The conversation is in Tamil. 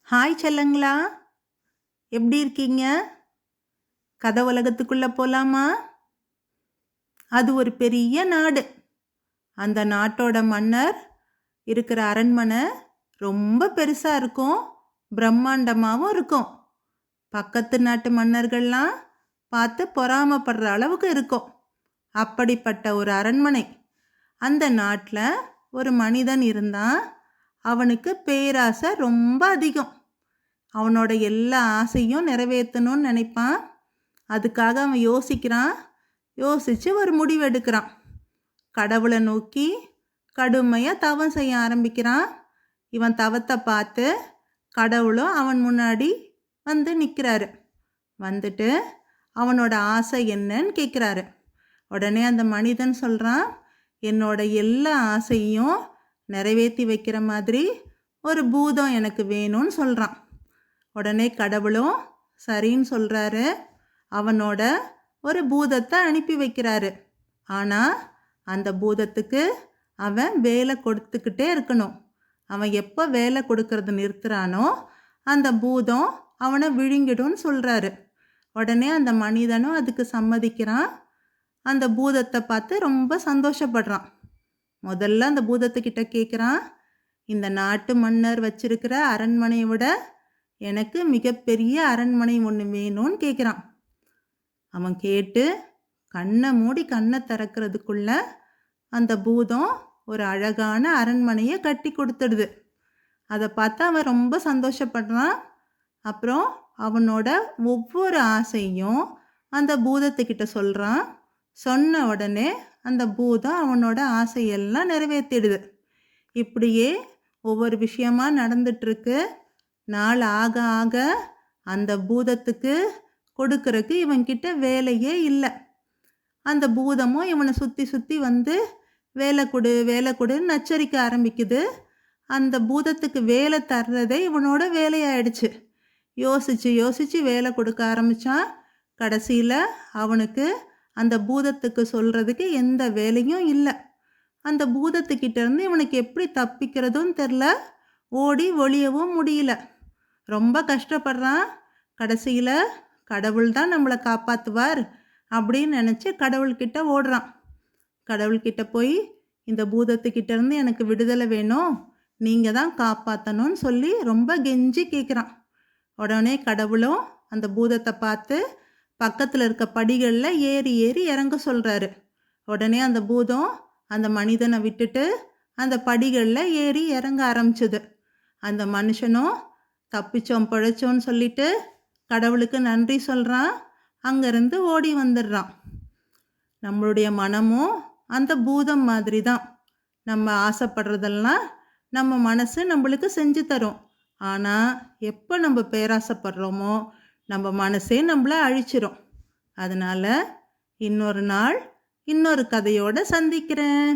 ஹாய் செல்லங்களா, எப்படி இருக்கீங்க? கதை உலகத்துக்குள்ள போலாமா? அது ஒரு பெரிய நாடு. அந்த நாட்டோட மன்னர் இருக்கிற அரண்மனை ரொம்ப பெருசா இருக்கும், பிரம்மாண்டமாகவும் இருக்கும். பக்கத்து நாட்டு மன்னர்கள்லாம் பார்த்து பொறாமப்படுற அளவுக்கு இருக்கும். அப்படிப்பட்ட ஒரு அரண்மனை. அந்த நாட்டில் ஒரு மனிதன் இருந்தான். அவனுக்கு பேராசை ரொம்ப அதிகம். அவனோட எல்லா ஆசையும் நிறைவேற்றணும்னு நினைப்பான். அதுக்காக அவன் யோசிக்கிறான். யோசித்து ஒரு முடிவு எடுக்கிறான். கடவுளை நோக்கி கடுமையாக தவம் செய்ய ஆரம்பிக்கிறான். இவன் தவத்தை பார்த்து கடவுளும் அவன் முன்னாடி வந்து நிற்கிறாரு. வந்துட்டு அவனோட ஆசை என்னன்னு கேட்குறாரு. உடனே அந்த மனிதன் சொல்கிறான், என்னோட எல்லா ஆசையும் நிறைவேற்றி வைக்கிற மாதிரி ஒரு பூதம் எனக்கு வேணும்னு சொல்கிறான். உடனே கடவுளும் சரின்னு சொல்கிறாரு. அவனோட ஒரு பூதத்தை அனுப்பி வைக்கிறாரு. ஆனால் அந்த பூதத்துக்கு அவன் வேலை கொடுத்துக்கிட்டே இருக்கணும். அவன் எப்போ வேலை கொடுக்கறது நிறுத்துறானோ அந்த பூதம் அவனை விழுங்கிடும்னு சொல்கிறாரு. உடனே அந்த மனிதனும் அதுக்கு சம்மதிக்கிறான். அந்த பூதத்தை பார்த்து ரொம்ப சந்தோஷப்படுறான். முதல்ல அந்த பூதத்துக்கிட்ட கேட்குறான், இந்த நாட்டு மன்னர் வச்சிருக்கிற அரண்மனையை விட எனக்கு மிகப்பெரிய அரண்மனை ஒன்று வேணும்னு கேட்குறான். அவன் கேட்டு கண்ணை மூடி கண்ணை திறக்கிறதுக்குள்ள அந்த பூதம் ஒரு அழகான அரண்மனையை கட்டி கொடுத்துடுது. அதை பார்த்து அவன் ரொம்ப சந்தோஷப்படுறான். அப்புறம் அவனோட ஒவ்வொரு ஆசையும் அந்த பூதத்துக்கிட்ட சொல்கிறான். சொன்ன உடனே அந்த பூதம் அவனோட ஆசையெல்லாம் நிறைவேற்றிடுது. இப்படியே ஒவ்வொரு விஷயமா நடந்துட்டுருக்கு. நாள் ஆக ஆக அந்த பூதத்துக்கு கொடுக்கறக்கு இவன்கிட்ட வேலையே இல்லை. அந்த பூதமும் இவனை சுற்றி சுற்றி வந்து வேலை கொடு வேலை கொடுன்னு நச்சரிக்க ஆரம்பிக்குது. அந்த பூதத்துக்கு வேலை தர்றதே இவனோட வேலையாயிடுச்சு. யோசித்து யோசித்து வேலை கொடுக்க ஆரம்பித்தான். கடைசியில் அவனுக்கு அந்த பூதத்துக்கு சொல்கிறதுக்கு எந்த வேலையும் இல்லை. அந்த பூதத்துக்கிட்டேருந்து இவனுக்கு எப்படி தப்பிக்கிறதும் தெரில, ஓடி ஒளியவும் முடியல. ரொம்ப கஷ்டப்படுறான். கடைசியில் கடவுள் தான் நம்மளை காப்பாற்றுவார் அப்படின்னு நினச்சி கடவுள்கிட்ட ஓடுறான். கடவுள்கிட்ட போய் இந்த பூதத்துக்கிட்டேருந்து எனக்கு விடுதலை வேணும், நீங்கள் தான் காப்பாற்றணும்னு சொல்லி ரொம்ப கெஞ்சி கேட்குறான். உடனே கடவுளும் அந்த பூதத்தை பார்த்து பக்கத்தில் இருக்க படிகளில் ஏறி ஏறி இறங்க சொல்கிறாரு. உடனே அந்த பூதம் அந்த மனிதனை விட்டுட்டு அந்த படிகளில் ஏறி இறங்க ஆரம்பிச்சுது. அந்த மனுஷனும் தப்பிச்சோம் பிழைச்சோன்னு சொல்லிட்டு கடவுளுக்கு நன்றி சொல்கிறான். அங்கேருந்து ஓடி வந்துடுறான். நம்மளுடைய மனமும் அந்த பூதம் மாதிரி தான். நம்ம ஆசைப்படுறதெல்லாம் நம்ம மனசு நம்மளுக்கு செஞ்சு தரும். ஆனால் எப்போ நம்ம பேராசைப்படுறோமோ நம்ம மனசே நம்மளை அழிச்சிரும். அதனால் இன்னொரு நாள் இன்னொரு கதையோடு சந்திக்கிறேன்.